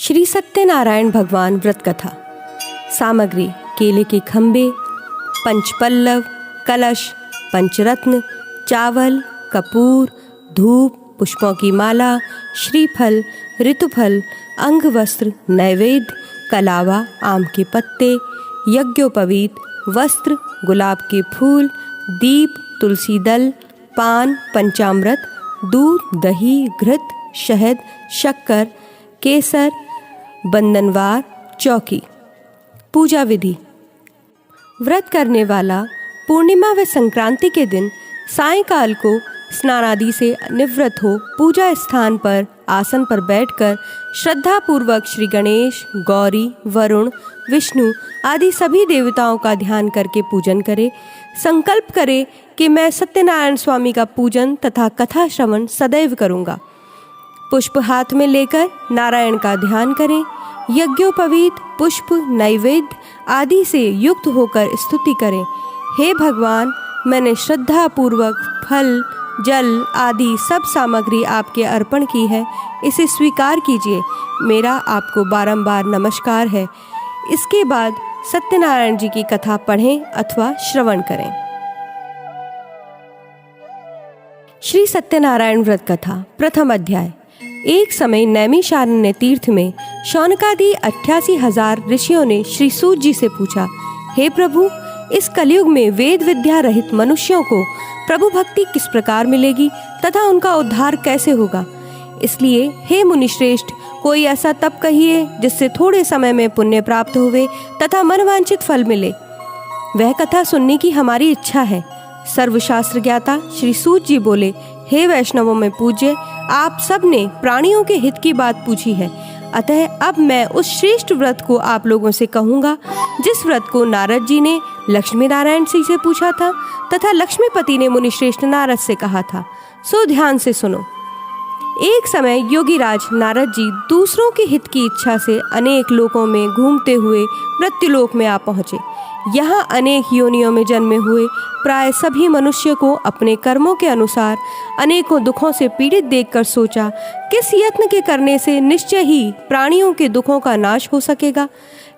श्री सत्यनारायण भगवान व्रत कथा। सामग्री: केले के खंबे, पंचपल्लव, कलश, पंचरत्न, चावल, कपूर, धूप, पुष्पों की माला, श्रीफल, ऋतुफल, अंगवस्त्र, नैवेद्य, कलावा, आम के पत्ते, यज्ञोपवीत, वस्त्र, गुलाब के फूल, दीप, तुलसी दल, पान, पंचामृत, दूध, दही, घृत, शहद, शक्कर, केसर, बंधनवार, चौकी। पूजा विधि: व्रत करने वाला पूर्णिमा व संक्रांति के दिन सायंकाल को स्नान आदि से निवृत्त हो पूजा स्थान पर आसन पर बैठकर श्रद्धा पूर्वक श्री गणेश, गौरी, वरुण, विष्णु आदि सभी देवताओं का ध्यान करके पूजन करे। संकल्प करे कि मैं सत्यनारायण स्वामी का पूजन तथा कथा श्रवण सदैव करूँगा। पुष्प हाथ में लेकर नारायण का ध्यान करें। यज्ञोपवीत पुष्प, नैवेद्य आदि से युक्त होकर स्तुति करें। हे भगवान, मैंने श्रद्धा पूर्वक फल, जल आदि सब सामग्री आपके अर्पण की है, इसे स्वीकार कीजिए। मेरा आपको बारंबार नमस्कार है। इसके बाद सत्यनारायण जी की कथा पढ़ें अथवा श्रवण करें। श्री सत्यनारायण व्रत कथा, प्रथम अध्याय। एक समय नैमिषारण्य तीर्थ में शौनकादि 88,000 ऋषियों ने श्री सूत जी से पूछा, हे प्रभु, इस कलयुग में वेद विद्या रहित मनुष्यों को प्रभु भक्ति किस प्रकार मिलेगी तथा उनका उद्धार कैसे होगा? इसलिए हे मुनिश्रेष्ठ, कोई ऐसा तप कहिए जिससे थोड़े समय में पुण्य प्राप्त होवे तथा मनवांछित फल मिले। वह कथा सुनने की हमारी इच्छा है। सर्वशास्त्र ज्ञाता श्री सूत जी बोले, हे वैष्णवों में पूज्य, आप सब ने प्राणियों के हित की बात पूछी है, अतः अब मैं उस श्रेष्ठ व्रत को आप लोगों से कहूँगा जिस व्रत को नारद जी ने लक्ष्मी नारायण जी से पूछा था तथा लक्ष्मीपति ने मुनिश्रेष्ठ नारद से कहा था। सो ध्यान से सुनो। एक समय योगीराज नारद जी दूसरों के हित की इच्छा से अनेक लोकों में घूमते हुए मृत्युलोक में आ पहुँचे। यहाँ अनेक योनियों में जन्मे हुए प्राय सभी मनुष्य को अपने कर्मों के अनुसार अनेकों दुखों से पीड़ित देखकर सोचा, किस यत्न के करने से निश्चय ही प्राणियों के दुखों का नाश हो सकेगा।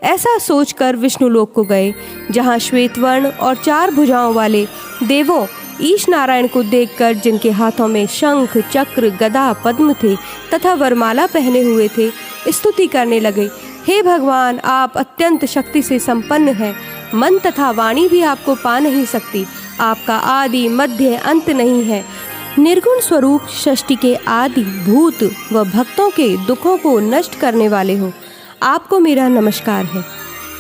ऐसा सोचकर विष्णु लोक को गए, जहाँ श्वेत वर्ण और 4 भुजाओं वाले देवों ईश नारायण को देखकर, जिनके हाथों में शंख, चक्र, गदा, पद्म थे तथा वरमाला पहने हुए थे, स्तुति करने लगे। हे भगवान, आप अत्यंत शक्ति से संपन्न हैं। मन तथा वाणी भी आपको पा नहीं सकती। आपका आदि मध्य अंत नहीं है। निर्गुण स्वरूप षष्टि के आदि भूत व भक्तों के दुखों को नष्ट करने वाले हो। आपको मेरा नमस्कार है।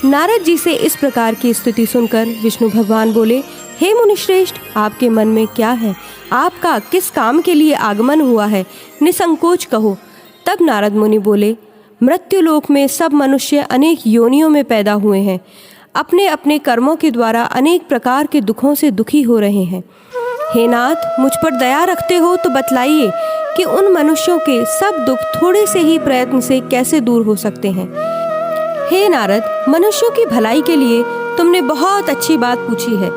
नारद जी से इस प्रकार की स्तुति सुनकर विष्णु भगवान बोले, हे मुनिश्रेष्ठ, आपके मन में क्या है? आपका किस काम के लिए आगमन हुआ है? निसंकोच कहो। तब नारद मुनि बोले, मृत्युलोक में सब मनुष्य अनेक योनियों में पैदा हुए हैं। अपने अपने कर्मों के द्वारा अनेक प्रकार के दुखों से दुखी हो रहे हैं। हे नाथ, मुझ पर दया रखते हो तो बतलाइए कि उन मनुष्यों के सब दुख थोड़े से ही प्रयत्न से कैसे दूर हो सकते हैं। हे नारद, मनुष्यों की भलाई के लिए तुमने बहुत अच्छी बात पूछी है।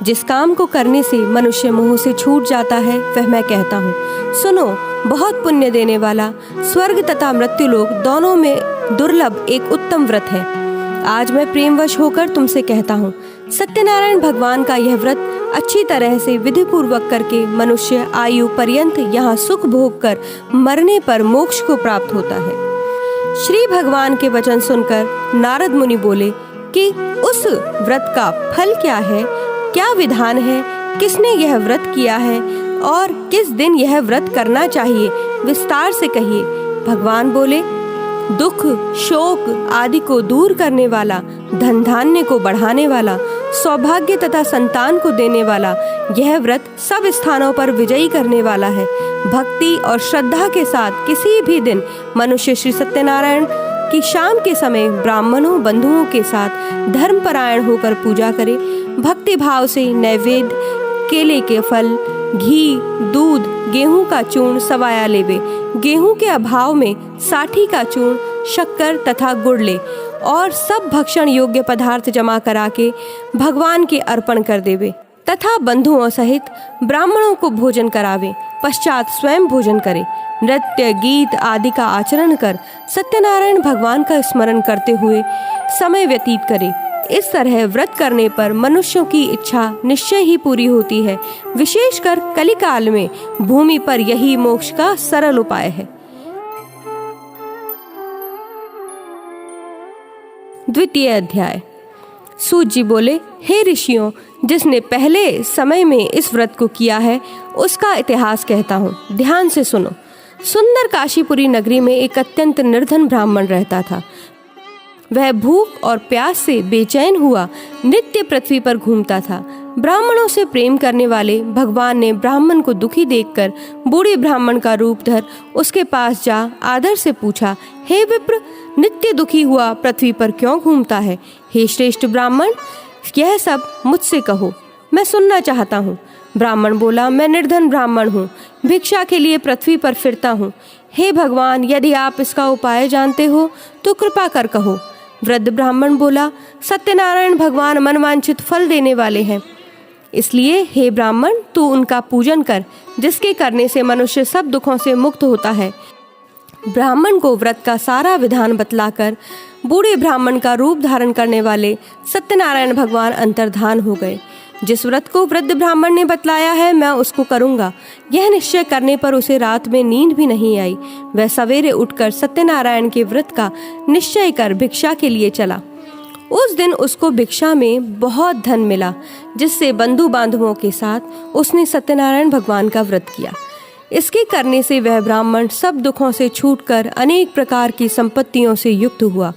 जिस काम को करने से मनुष्य मोह से छूट जाता है वह मैं कहता हूँ। सुनो, बहुत पुण्य देने वाला स्वर्ग तथा मृत्युलोक दोनों में दुर्लभ एक उत्तम व्रत है। आज मैं प्रेमवश होकर तुमसे कहता हूँ, सत्यनारायण भगवान का यह व्रत अच्छी तरह से विधि पूर्वक करके मनुष्य आयु पर्यंत यहाँ सुख भोग कर मरने पर मोक्ष को प्राप्त होता है। श्री भगवान के वचन सुनकर नारद मुनि बोले कि उस व्रत का फल क्या है, क्या विधान है, किसने यह व्रत किया है और किस दिन यह व्रत करना चाहिए, विस्तार से कहिए। भगवान बोले, दुख, शोक आदि को दूर करने वाला, धन धान्य को बढ़ाने वाला, सौभाग्य तथा संतान को देने वाला यह व्रत सब स्थानों पर विजयी करने वाला है। भक्ति और श्रद्धा के साथ किसी भी दिन मनुष्य श्री सत्यनारायण की शाम के समय ब्राह्मणों बंधुओं के साथ धर्मपरायण होकर पूजा करे। भक्ति भाव से नैवेद्य, केले के फल, घी, दूध, गेहूं का चूर्ण सवाया लेवे। गेहूं के अभाव में साठी का चूर्ण, शक्कर तथा गुड़ ले और सब भक्षण योग्य पदार्थ जमा करा के भगवान के अर्पण कर देवे तथा बंधुओं सहित ब्राह्मणों को भोजन करावे। पश्चात स्वयं भोजन करे। नृत्य गीत आदि का आचरण कर सत्यनारायण भगवान का स्मरण करते हुए समय व्यतीत करे। इस तरह व्रत करने पर मनुष्यों की इच्छा निश्चय ही पूरी होती है। विशेषकर कलिकाल में भूमि पर यही मोक्ष का सरल उपाय है। द्वितीय अध्याय। सूत जी बोले, हे ऋषियों, जिसने पहले समय में इस व्रत को किया है उसका इतिहास कहता हूँ, ध्यान से सुनो। सुंदर काशीपुरी नगरी में एक अत्यंत निर्धन ब्राह्मण रहता था। वह भूख और प्यास से बेचैन हुआ नित्य पृथ्वी पर घूमता था। ब्राह्मणों से प्रेम करने वाले भगवान ने ब्राह्मण को दुखी देखकर बूढ़े ब्राह्मण का रूप धर उसके पास जा आदर से पूछा, हे विप्र, नित्य दुखी हुआ पृथ्वी पर क्यों घूमता है? हे श्रेष्ठ ब्राह्मण, यह सब मुझसे कहो, मैं सुनना चाहता हूँ। ब्राह्मण बोला, मैं निर्धन ब्राह्मण हूँ, भिक्षा के लिए पृथ्वी पर फिरता हूँ। हे भगवान, यदि आप इसका उपाय जानते हो तो कृपा कर कहो। वृद्ध ब्राह्मण बोला, सत्यनारायण भगवान मनवांछित फल देने वाले हैं, इसलिए हे ब्राह्मण, तू उनका पूजन कर, जिसके करने से मनुष्य सब दुखों से मुक्त होता है। ब्राह्मण को व्रत का सारा विधान बतलाकर बूढ़े ब्राह्मण का रूप धारण करने वाले सत्यनारायण भगवान अंतर्धान हो गए। जिस व्रत को वृद्ध ब्राह्मण ने बतलाया है मैं उसको करूंगा, यह निश्चय करने पर उसे रात में नींद भी नहीं आई। वह सवेरे उठकर सत्यनारायण के व्रत का निश्चय कर भिक्षा के लिए चला। उस दिन उसको भिक्षा में बहुत धन मिला, जिससे बंधु बांधवों के साथ उसने सत्यनारायण भगवान का व्रत किया। इसके करने से वह ब्राह्मण सब दुखों से छूटकर अनेक प्रकार की संपत्तियों से युक्त हुआ।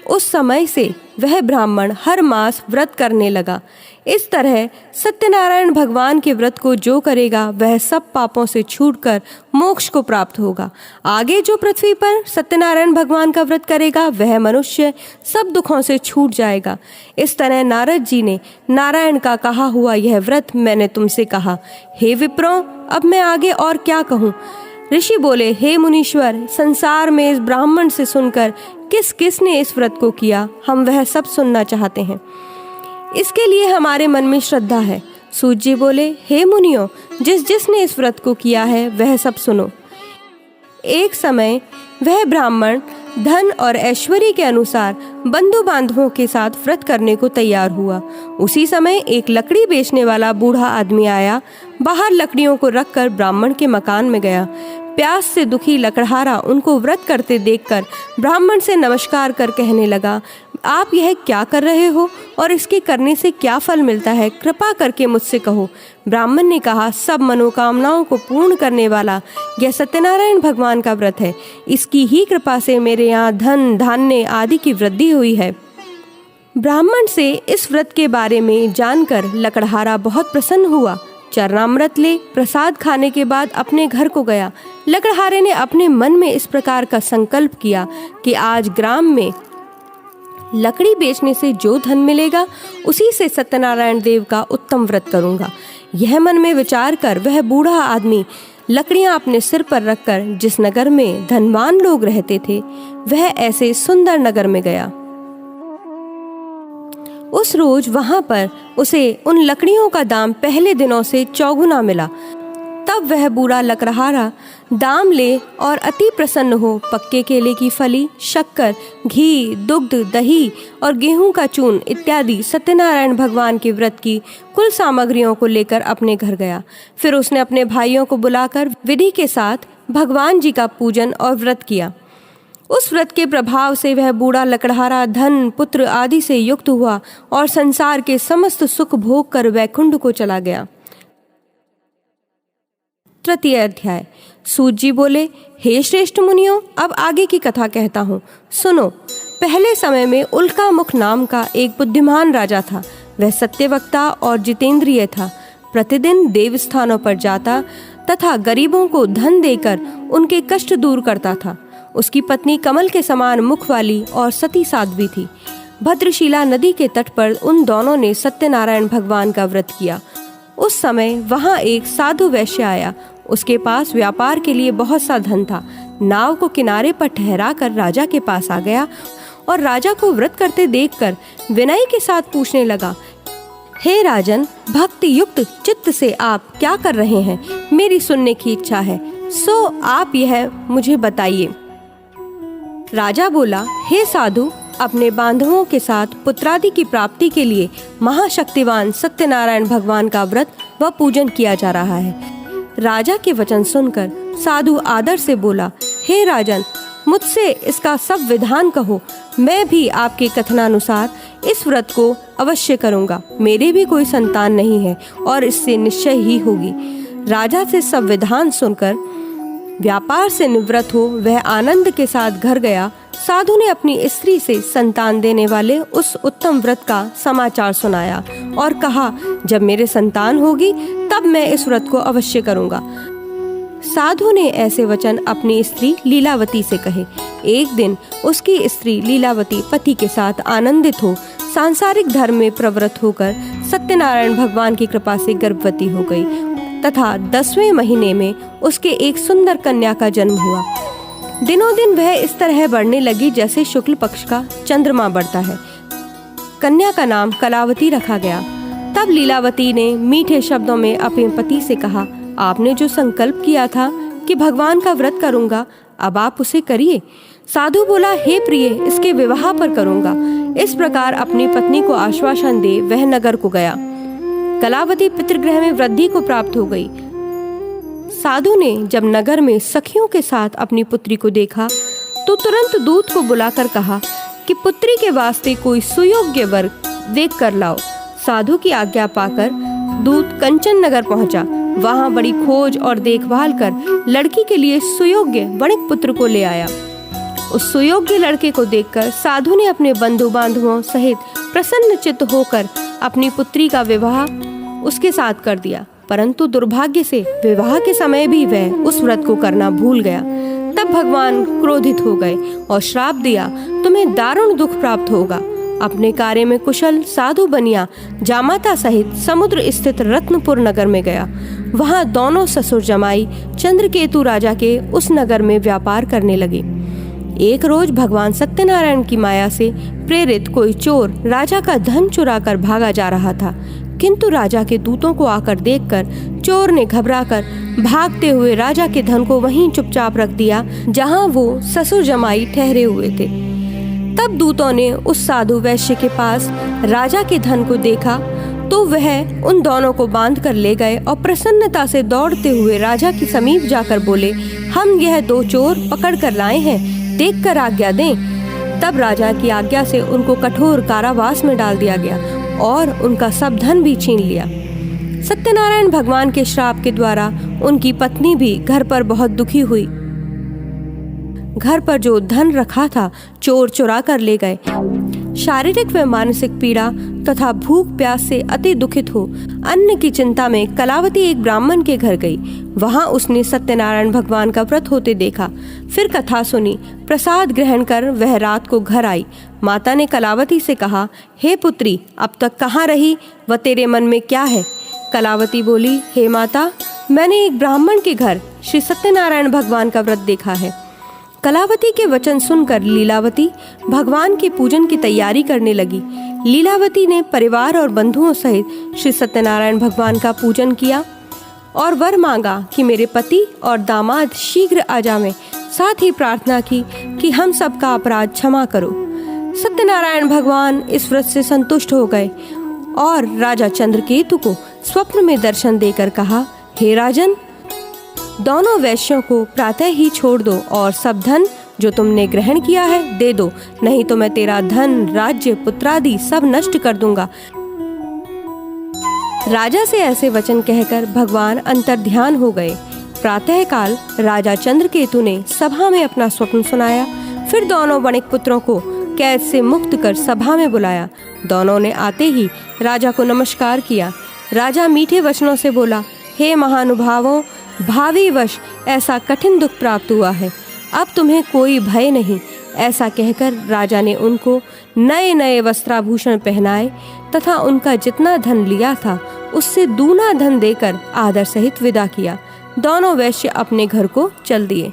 उस समय से वह ब्राह्मण हर मास व्रत करने लगा। इस तरह सत्यनारायण भगवान के व्रत को जो करेगा वह सब पापों से छूटकर मोक्ष को प्राप्त होगा। आगे जो पृथ्वी पर सत्यनारायण भगवान का व्रत करेगा वह मनुष्य सब दुखों से छूट जाएगा। इस तरह नारद जी ने नारायण का कहा हुआ यह व्रत मैंने तुमसे कहा। हे विप्रों, अब मैं आगे और क्या कहूँ? ऋषि बोले, हे मुनीश्वर, संसार में इस ब्राह्मण से सुनकर किस किस ने इस व्रत को किया, हम वह सब सुनना चाहते हैं। इसके लिए हमारे मन में श्रद्धा है। सूत जी बोले, हे मुनियों, जिस जिसने इस व्रत को किया है वह सब सुनो। एक समय वह ब्राह्मण धन और ऐश्वर्य के अनुसार बंधु बांधवों के साथ व्रत करने को तैयार हुआ। उसी समय एक लकड़ी बेचने वाला बूढ़ा आदमी आया। बाहर लकड़ियों को रखकर ब्राह्मण के मकान में गया। प्यास से दुखी लकड़हारा उनको व्रत करते देखकर ब्राह्मण से नमस्कार कर कहने लगा, आप यह क्या कर रहे हो और इसके करने से क्या फल मिलता है? कृपा करके मुझसे कहो। ब्राह्मण ने कहा, सब मनोकामनाओं को पूर्ण करने वाला यह सत्यनारायण भगवान का व्रत है। इसकी ही कृपा से मेरे यहाँ धन धान्य आदि की वृद्धि हुई है। ब्राह्मण से इस व्रत के बारे में जानकर लकड़हारा बहुत प्रसन्न हुआ। चरणामृत ले प्रसाद खाने के बाद अपने घर को गया। लकड़हारे ने अपने मन में इस प्रकार का संकल्प किया कि आज ग्राम में लकड़ी बेचने से जो धन मिलेगा उसी से सत्यनारायण देव का उत्तम व्रत करूंगा। यह मन में विचार कर वह बूढ़ा आदमी लकड़ियां अपने सिर पर रखकर जिस नगर में धनवान लोग रहते थे वह ऐसे सुंदर नगर में गया। उस रोज वहां पर उसे उन लकड़ियों का दाम पहले दिनों से चौगुना मिला। तब वह बूढ़ा लकड़हारा दाम ले और अति प्रसन्न हो पक्के केले की फली, शक्कर, घी, दुग्ध, दही और गेहूं का चून इत्यादि सत्यनारायण भगवान के व्रत की कुल सामग्रियों को लेकर अपने घर गया। फिर उसने अपने भाइयों को बुलाकर विधि के साथ भगवान जी का पूजन और व्रत किया। उस व्रत के प्रभाव से वह बूढ़ा लकड़हारा धन, पुत्र आदि से युक्त हुआ और संसार के समस्त सुख भोग कर वैकुंठ को चला गया। तृतीय अध्याय। सूत जी बोले, हे श्रेष्ठ मुनियों, अब आगे की कथा कहता हूँ, सुनो। पहले समय में उल्का मुख नाम का एक बुद्धिमान राजा था। वह सत्यवक्ता और जितेंद्रिय था। प्रतिदिन देव स्थानों पर जाता तथा गरीबों को धन देकर उनके कष्ट दूर करता था। उसकी पत्नी कमल के समान मुख वाली और सती साध्वी थी। भद्रशिला नदी के तट पर उन दोनों ने सत्यनारायण भगवान का व्रत किया। उस समय वहां एक साधु वैश्य आया। उसके पास व्यापार के लिए बहुत सा धन था। नाव को किनारे पर ठहरा कर राजा के पास आ गया और राजा को व्रत करते देखकर विनय के साथ पूछने लगा, हे राजन, भक्ति युक्त चित्त से आप क्या कर रहे हैं? मेरी सुनने की इच्छा है। सो आप यह मुझे बताइए। राजा बोला, हे साधु, अपने बांधवों के साथ पुत्रादि की प्राप्ति के लिए महाशक्तिवान सत्यनारायण भगवान का व्रत व पूजन किया जा रहा है। राजा के वचन सुनकर साधु आदर से बोला, हे राजन, मुझसे इसका सब विधान कहो। मैं भी आपके कथनानुसार इस व्रत को अवश्य करूंगा। मेरे भी कोई संतान नहीं है और इससे निश्चय ही होगी। राजा से सब विधान सुनकर व्यापार से निवृत्त हो वह आनंद के साथ घर गया। साधु ने अपनी स्त्री से संतान देने वाले उस उत्तम व्रत का समाचार सुनाया और कहा, जब मेरे संतान होगी तब मैं इस व्रत को अवश्य करूंगा। साधु ने ऐसे वचन अपनी स्त्री लीलावती से कहे। एक दिन उसकी स्त्री लीलावती पति के साथ आनंदित हो सांसारिक धर्म में प्रवृत्त होकर सत्यनारायण भगवान की कृपा से गर्भवती हो गई तथा 10वें महीने में उसके एक सुंदर कन्या का जन्म हुआ। दिनों दिन वह इस तरह बढ़ने लगी जैसे शुक्ल पक्ष का चंद्रमा बढ़ता है। कन्या का नाम कलावती रखा गया। तब लीलावती ने मीठे शब्दों में अपने पति से कहा, आपने जो संकल्प किया था कि भगवान का व्रत करूंगा, अब आप उसे करिए। साधु बोला, हे प्रिय, इसके विवाह पर करूंगा। इस प्रकार अपनी पत्नी को आश्वासन दे वह नगर को गया। कलावती पितृगृह में वृद्धि को प्राप्त हो गई। साधु ने जब नगर में सखियों के साथ अपनी पुत्री को देखा तो तुरंत दूत को बुलाकर कहा कि पुत्री के वास्ते कोई सुयोग्य वर देख कर लाओ। साधु की आज्ञा पाकर दूत कंचन नगर पहुंचा। वहां बड़ी खोज और देखभाल कर लड़की के लिए सुयोग्य वणिक पुत्र को ले आया। उस सुयोग्य लड़के को देखकर साधु ने अपने बंधु बांधवों सहित प्रसन्न चित्त होकर अपनी पुत्री का विवाह उसके साथ कर दिया। परंतु दुर्भाग्य से विवाह के समय भी वह उस व्रत को करना भूल गया। तब भगवान क्रोधित हो गए और श्राप दिया, तुम्हें दारुण दुख प्राप्त होगा। अपने कार्य में कुशल साधु बनिया जामाता सहित समुद्र स्थित रत्नपुर नगर में गया। वहां दोनों ससुर जमाई चंद्रकेतु राजा के उस नगर में व्यापार करने लगे। एक रोज भगवान सत्यनारायण की माया से प्रेरित कोई चोर राजा का धन चुरा कर भागा जा रहा था, किंतु राजा के दूतों को आकर देखकर चोर ने घबराकर भागते हुए राजा के धन को वहीं चुपचाप रख दिया जहां वो ससुर जमाई ठहरे हुए थे। तब दूतों ने उस साधु वैश्य के पास राजा के धन को देखा तो वह उन दोनों को बांध कर ले गए और प्रसन्नता से दौड़ते हुए राजा के समीप जाकर बोले, हम यह दो चोर पकड़ कर लाए हैं, देखकर आज्ञा दें। तब राजा की आज्ञा से उनको कठोर कारावास में डाल दिया गया और उनका सब धन भी छीन लिया। सत्यनारायण भगवान के श्राप के द्वारा उनकी पत्नी भी घर पर बहुत दुखी हुई। घर पर जो धन रखा था चोर चुरा कर ले गए। शारीरिक व मानसिक पीड़ा तथा भूख प्यास से अति दुखित हो अन्न की चिंता में कलावती एक ब्राह्मण के घर गई। वहां उसने सत्यनारायण भगवान का व्रत होते देखा। फिर कथा सुनी। प्रसाद ग्रहण कर वह रात को घर आई। माता ने कलावती से कहा, हे पुत्री, अब तक कहाँ रही व तेरे मन में क्या है? कलावती बोली, हे माता, मैंने एक ब्राह्मण के घर श्री सत्यनारायण भगवान का व्रत देखा है। कलावती के वचन सुनकर लीलावती भगवान के पूजन की तैयारी करने लगी। लीलावती ने परिवार और बंधुओं सहित श्री सत्यनारायण भगवान का पूजन किया और वर मांगा कि मेरे पति और दामाद शीघ्र आ जावें। साथ ही प्रार्थना की कि हम सबका अपराध क्षमा करो। सत्यनारायण भगवान इस व्रत से संतुष्ट हो गए और राजा चंद्रकेतु को स्वप्न में दर्शन देकर कहा, हे राजन, दोनों वैश्यों को प्रातः ही छोड़ दो और सब धन जो तुमने ग्रहण किया है दे दो, नहीं तो मैं तेरा धन, राज्य, पुत्रादि सब नष्ट कर दूंगा। राजा से ऐसे वचन कहकर भगवान अंतर्ध्यान हो गए। प्रातः काल राजा चंद्रकेतु ने सभा में अपना स्वप्न सुनाया। फिर दोनों वणिक पुत्रों को कैद से मुक्त कर सभा में बुलाया। दोनों ने आते ही राजा को नमस्कार किया। राजा मीठे वचनों से बोला, हे महानुभावों, भावी वश ऐसा कठिन दुख प्राप्त हुआ है, अब तुम्हें कोई भय नहीं। ऐसा कहकर राजा ने उनको नए नए वस्त्राभूषण पहनाए तथा उनका जितना धन लिया था उससे दूना धन देकर आदर सहित विदा किया। दोनों वैश्य अपने घर को चल दिए।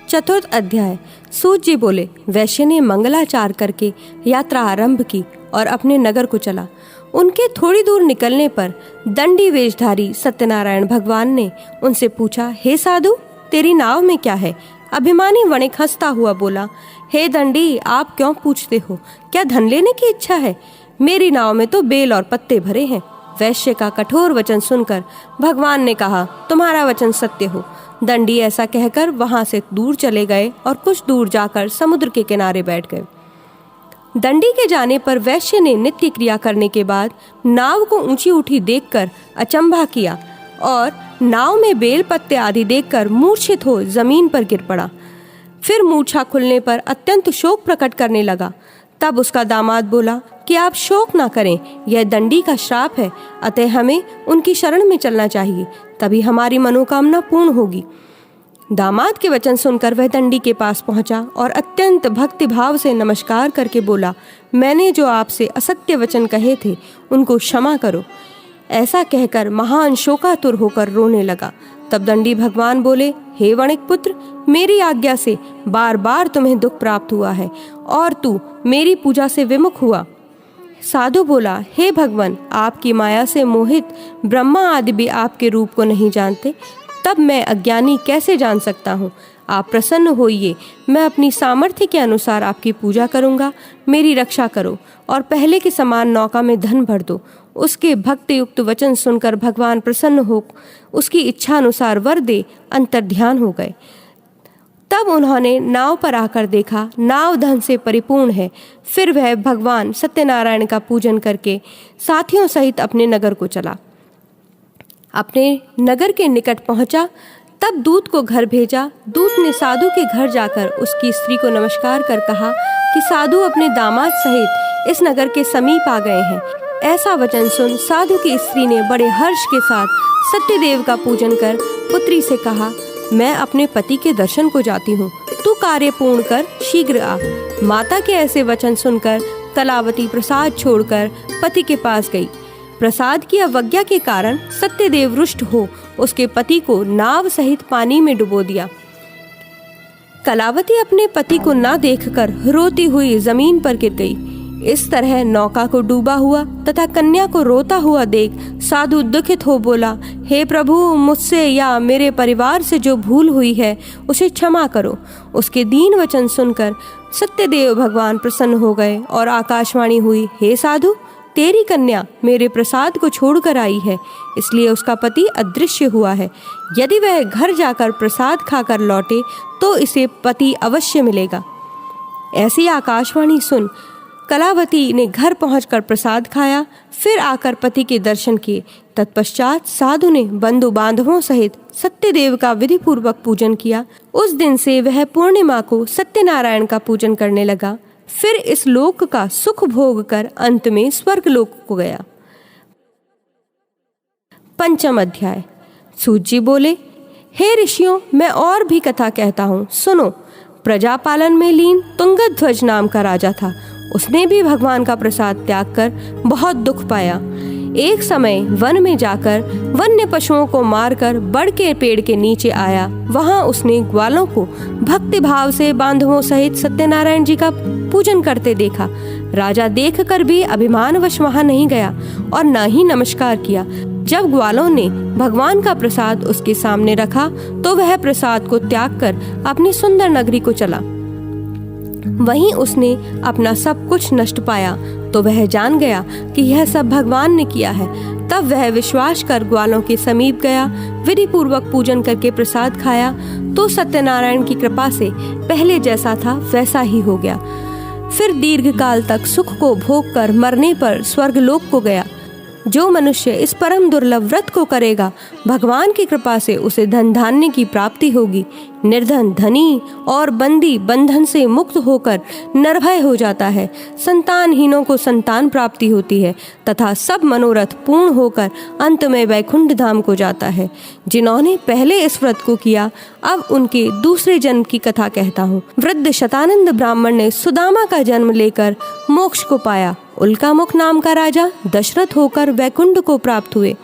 चतुर्थ अध्याय। सूत जी बोले, वैश्य ने मंगलाचार करके यात्रा आरंभ की और अपने नगर को चला। उनके थोड़ी दूर निकलने पर दंडी वेशधारी सत्यनारायण भगवान ने उनसे पूछा, हे साधु, तेरी नाव में क्या है? अभिमानी वणिक हंसता हुआ बोला, हे दंडी, आप क्यों पूछते हो? क्या धन लेने की इच्छा है? मेरी नाव में तो बेल और पत्ते भरे हैं। वैश्य का कठोर वचन सुनकर भगवान ने कहा, तुम्हारा वचन सत्य हो। दंडी ऐसा कहकर वहां से दूर चले गए और कुछ दूर जाकर समुद्र के किनारे बैठ गए। दंडी के जाने पर वैश्य ने नित्य क्रिया करने के बाद नाव को ऊंची उठी देखकर अचंभा किया और नाव में बेल पत्ते आदि देखकर मूर्छित हो जमीन पर गिर पड़ा। फिर मूर्छा खुलने पर अत्यंत शोक प्रकट करने लगा। तब उसका दामाद बोला कि आप शोक ना करें, यह दंडी का श्राप है, अतः हमें उनकी शरण में चलना चाहिए, तभी हमारी मनोकामना पूर्ण होगी। दामाद के वचन सुनकर वह दंडी के पास पहुंचा और अत्यंत भक्ति भाव से नमस्कार करके बोला, मैंने जो आपसे असत्य वचन कहे थे उनको क्षमा करो। ऐसा कहकर महान शोकातुर होकर रोने लगा। तब दंडी भगवान बोले, हे वणिक पुत्र, मेरी आज्ञा से बार बार तुम्हें दुख प्राप्त हुआ है और तू मेरी पूजा से विमुख हुआ। साधु बोला, हे भगवान, आपकी माया से मोहित ब्रह्मा आदि भी आपके रूप को नहीं जानते, तब मैं अज्ञानी कैसे जान सकता हूँ? आप प्रसन्न होइए, मैं अपनी सामर्थ्य के अनुसार आपकी पूजा करूँगा। मेरी रक्षा करो और पहले के समान नौका में धन भर दो। उसके भक्ति युक्त वचन सुनकर भगवान प्रसन्न हो उसकी इच्छा अनुसार वर दे अंतर्ध्यान हो गए। तब उन्होंने नाव पर आकर देखा, नाव धन से परिपूर्ण है। फिर वह भगवान सत्यनारायण का पूजन करके साथियों सहित अपने नगर को चला। अपने नगर के निकट पहुंचा, तब दूत को घर भेजा। दूत ने साधु के घर जाकर उसकी स्त्री को नमस्कार कर कहा कि साधु अपने दामाद सहित इस नगर के समीप आ गए हैं। ऐसा वचन सुन साधु की स्त्री ने बड़े हर्ष के साथ सत्यदेव का पूजन कर पुत्री से कहा, मैं अपने पति के दर्शन को जाती हूँ, तू कार्य पूर्ण कर शीघ्र आ। माता के ऐसे वचन सुनकर कलावती प्रसाद छोड़कर पति के पास गई। प्रसाद की अवज्ञा के कारण सत्यदेव रुष्ट हो उसके पति को नाव सहित पानी में डुबो दिया। कलावती अपने पति को ना देखकर रोती हुई जमीन पर गिर गई। इस तरह नौका को डूबा हुआ तथा कन्या को रोता हुआ देख साधु दुखित हो बोला, हे प्रभु, मुझसे या मेरे परिवार से जो भूल हुई है उसे क्षमा करो। उसके दीन वचन सुनकर सत्यदेव भगवान प्रसन्न हो गए और आकाशवाणी हुई, हे साधु, तेरी कन्या मेरे प्रसाद को छोड़कर आई है, इसलिए उसका पति अदृश्य हुआ है। यदि वह घर जाकर प्रसाद खाकर लौटे तो इसे पति अवश्य मिलेगा। ऐसी आकाशवाणी सुन कलावती ने घर पहुंचकर प्रसाद खाया, फिर आकर पति के दर्शन किए। तत्पश्चात साधु ने बंधु बांधवों सहित सत्यदेव का विधि पूर्वक पूजन किया। उस दिन से वह पूर्णिमा को सत्यनारायण का पूजन करने लगा। फिर इस लोक का सुख भोग कर अंत में स्वर्ग लोक को गया। पंचम अध्याय। सूत जी बोले, हे ऋषियों, मैं और भी कथा कहता हूँ, सुनो। प्रजापालन में लीन तुंगध्वज नाम का राजा था। उसने भी भगवान का प्रसाद त्याग कर बहुत दुख पाया। एक समय वन में जाकर वन्य पशुओं को मारकर बड़ के पेड़ के नीचे आया। वहां उसने ग्वालों को भक्ति भाव से बांधवों सहित सत्यनारायण जी का पूजन करते देखा। राजा देखकर भी अभिमानवश वहां नहीं गया और न ही नमस्कार किया। जब ग्वालों ने भगवान का प्रसाद उसके सामने रखा तो वह प्रसाद को त्याग कर अपनी सुंदर नगरी को चला। वहीं उसने अपना सब कुछ नष्ट पाया तो वह जान गया कि यह सब भगवान ने किया है। तब वह विश्वास कर ग्वालों के समीप गया, विधि पूर्वक पूजन करके प्रसाद खाया तो सत्यनारायण की कृपा से पहले जैसा था वैसा ही हो गया। फिर दीर्घ काल तक सुख को भोग कर मरने पर स्वर्गलोक को गया। जो मनुष्य इस परम दुर्लभ व्रत को करेगा, भगवान की कृपा से उसे धन धान्य की प्राप्ति होगी। निर्धन धनी और बंदी बंधन से मुक्त होकर निर्भय हो जाता है। संतानहीनों को संतान प्राप्ति होती है तथा सब मनोरथ पूर्ण होकर अंत में वैकुंठ धाम को जाता है। जिन्होंने पहले इस व्रत को किया, अब उनके दूसरे जन्म की कथा कहता हूँ। वृद्ध शतानंद ब्राह्मण ने सुदामा का जन्म लेकर मोक्ष को पाया। उल्कामुख नाम का राजा दशरथ होकर वैकुंठ को प्राप्त हुए।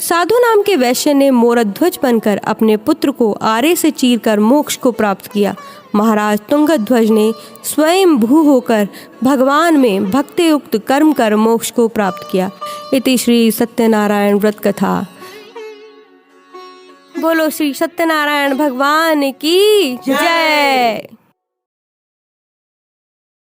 साधु नाम के वैश्य ने मोरध्वज बनकर अपने पुत्र को आरे से चीरकर मोक्ष को प्राप्त किया। महाराज तुंगध्वज ने स्वयं भू होकर भगवान में भक्तियुक्त कर्म कर मोक्ष को प्राप्त किया। इति श्री सत्यनारायण व्रत कथा। बोलो श्री सत्यनारायण भगवान की जय।